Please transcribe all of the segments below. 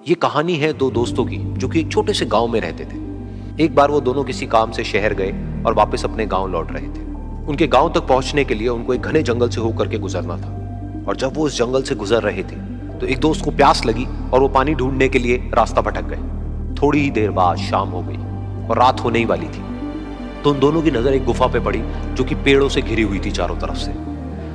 ये कहानी है दो दोस्तों की जो कि एक छोटे से गांव में रहते थे। एक बार वो दोनों किसी काम से शहर गए और वापस अपने गांव लौट रहे थे। उनके गांव तक पहुंचने के लिए उनको एक घने जंगल से होकर के गुजरना था और जब वो उस जंगल से गुजर रहे थे तो एक दोस्त को प्यास लगी और वो पानी ढूंढने के लिए रास्ता भटक गए। थोड़ी ही देर बाद शाम हो गई और रात होने ही वाली थी तो उन दोनों की नजर एक गुफा पे पड़ी जो कि पेड़ों से घिरी हुई थी चारों तरफ से।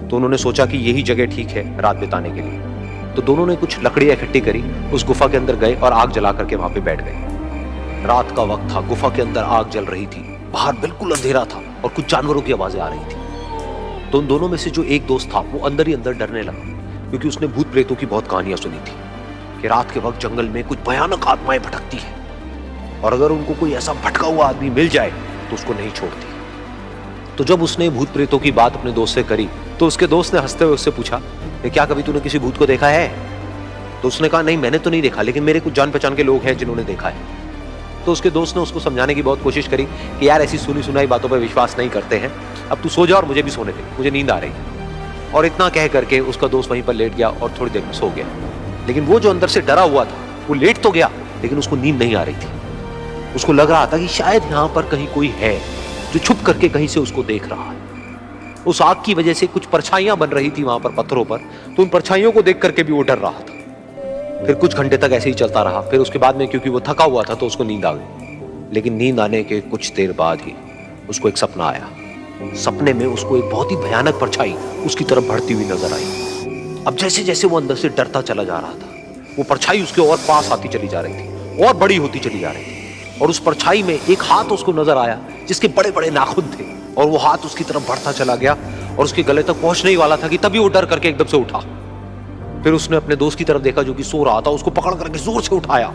तो उन्होंने सोचा कि यही जगह ठीक है रात बिताने के लिए। तो दोनों ने कुछ लकड़ियां इकट्ठी करी, उस गुफा के अंदर गए और आग जला करके वहां पे बैठ गए। रात का वक्त था, गुफा के अंदर आग जल रही थी, बाहर बिल्कुल अंधेरा था और कुछ जानवरों की आवाजें आ रही थी। तो उन दोनों में से जो एक दोस्त था वो अंदर ही अंदर डरने लगा क्योंकि उसने भूत प्रेतों की बहुत कहानियां सुनी थी कि रात के वक्त जंगल में कुछ भयानक आत्माएं भटकती है और अगर उनको कोई ऐसा भटका हुआ आदमी मिल जाए तो उसको नहीं छोड़ती। तो जब उसने भूत प्रेतों की बात अपने दोस्त से करी तो उसके दोस्त ने हंसते हुए उससे पूछा, क्या कभी तूने किसी भूत को देखा है? तो उसने कहा, नहीं मैंने तो नहीं देखा, लेकिन मेरे कुछ जान पहचान के लोग हैं जिन्होंने देखा है। तो उसके दोस्त ने उसको समझाने की बहुत कोशिश करी कि यार ऐसी सुनी सुनाई बातों पर विश्वास नहीं करते हैं, अब तू सो जा और मुझे भी सोने दे, मुझे नींद आ रही है। और इतना कह करके उसका दोस्त वहीं पर लेट गया और थोड़ी देर में सो गया। लेकिन वो जो अंदर से डरा हुआ था वो लेट तो गया लेकिन उसको नींद नहीं आ रही थी। उसको लग रहा था कि शायद यहां पर कहीं कोई है जो छुप करके कहीं से उसको देख रहा है। उस आग की वजह से कुछ परछाइयां बन रही थी वहां पर पत्थरों पर, तो उन परछाइयों को देख करके भी वो डर रहा था। फिर कुछ घंटे तक ऐसे ही चलता रहा। फिर उसके बाद में क्योंकि वो थका हुआ था तो उसको नींद आ गई। लेकिन नींद आने के कुछ देर बाद ही उसको एक सपना आया। सपने में उसको एक बहुत ही भयानक परछाई उसकी तरफ बढ़ती हुई नजर आई। अब जैसे जैसे वो अंदर से डरता चला जा रहा था वो परछाई उसके और पास आती चली जा रही थी और बड़ी होती चली जा रही थी। और उस परछाई में एक हाथ उसको नजर आया जिसके बड़े बड़े नाखून थे और वो हाथ उसकी तरफ बढ़ता चला गया और उसके गले तक पहुंचने ही वाला था कि तभी वो डर करके एकदम से उठा। फिर उसने अपने दोस्त की तरफ देखा जो कि सो रहा था, उसको पकड़ करके जोर से उठाया।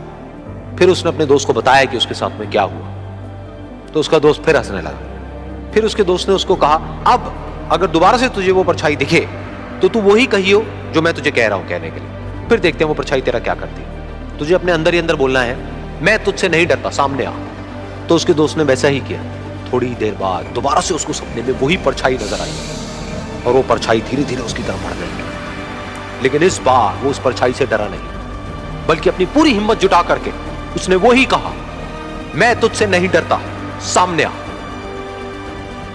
फिर उसने अपने दोस्त को बताया कि उसके साथ में क्या हुआ। तो उसका दोस्त फिर हंसने लगा। फिर उसके दोस्त ने उसको कहा, अब अगर दोबारा से तुझे वो परछाई दिखे तो तू वही कहियो जो मैं तुझे कह रहा हूं कहने के लिए, फिर देखते हैं वो परछाई तेरा क्या करती है। तुझे अपने अंदर ही अंदर बोलना है, मैं तुझसे नहीं डरता, सामने आ। तो उसके दोस्त ने वैसा ही किया। थोड़ी देर बाद दोबारा से उसको सपने में वही परछाई नजर आई और वो परछाई धीरे धीरे उसकी तरफ बढ़ने लगी। लेकिन इस बार वो उस परछाई से डरा नहीं बल्कि अपनी पूरी हिम्मत जुटा करके उसने वही कहा, मैं तुझसे नहीं डरता, सामने आ।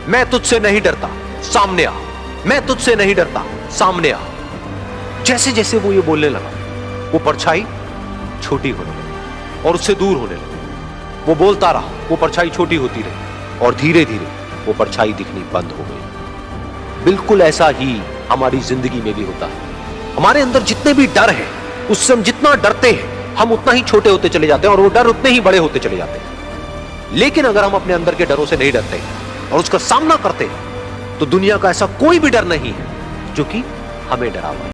मैं तुझसे नहीं डरता, सामने आ। मैं तुझसे नहीं डरता, सामने आ। जैसे जैसे वो ये बोलने लगा वो परछाई छोटी होने लगी और उससे दूर होने लगी। वो बोलता रहा, वो परछाई छोटी होती रही और धीरे धीरे वो परछाई दिखनी बंद हो गई। बिल्कुल ऐसा ही हमारी जिंदगी में भी होता है। हमारे अंदर जितने भी डर है उससे हम जितना डरते हैं हम उतना ही छोटे होते चले जाते हैं और वो डर उतने ही बड़े होते चले जाते हैं। लेकिन अगर हम अपने अंदर के डरों से नहीं डरते और उसका सामना करते हैं तो दुनिया का ऐसा कोई भी डर नहीं है जो कि हमें डरावा।